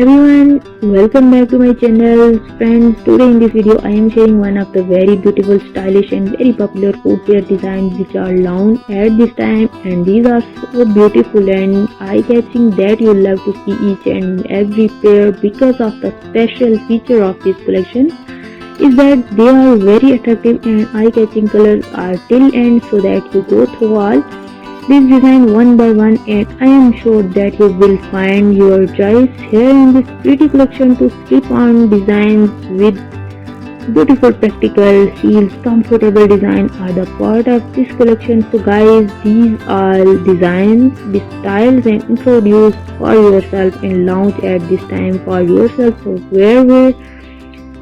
Everyone, welcome back to my channel. Friends, today in this video I am sharing one of the very beautiful, stylish and very popular footwear designs which are launched at this time, and these are so beautiful and eye-catching that you love to see each and every pair because of the special feature of this collection is that they are very attractive and eye-catching. Colors are till end so that you go through all this design one by one, and I am sure that you will find your choice here in this pretty collection to slip on designs with beautiful practical heels. Comfortable design are the part of this collection. So guys, these are designs, the styles and introduced for yourself and launch at this time for yourself. So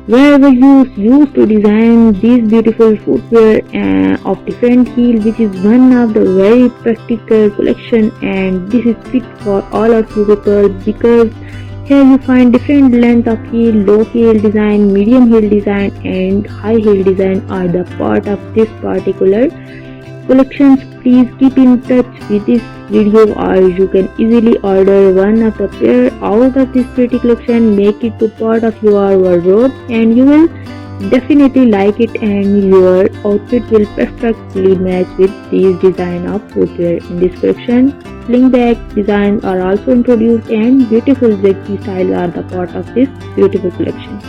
wherever you used to design these beautiful footwear of different heel, which is one of the very practical collection, and this is fit for all of you people because here you find different length of heel, low heel design, medium heel design and high heel design are the part of this particular collections. Please keep in touch with this video or you can easily order one of the pair out of this pretty collection. Make it to part of your wardrobe and you will definitely like it, and your outfit will perfectly match with these design of footwear in this collection. Sling back designs are also introduced and beautiful zigzag styles are the part of this beautiful collection.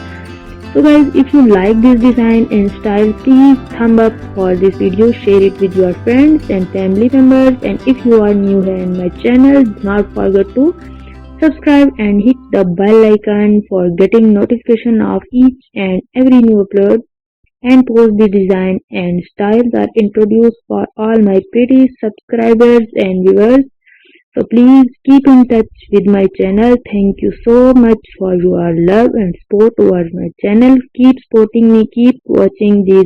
So guys, if you like this design and style, please thumb up for this video, share it with your friends and family members, and if you are new here in my channel, do not forget to subscribe and hit the bell icon for getting notification of each and every new upload and post. The design and styles are introduced for all my pretty subscribers and viewers. So please keep in touch with my channel. Thank you so much for your love and support towards my channel. Keep supporting me, keep watching these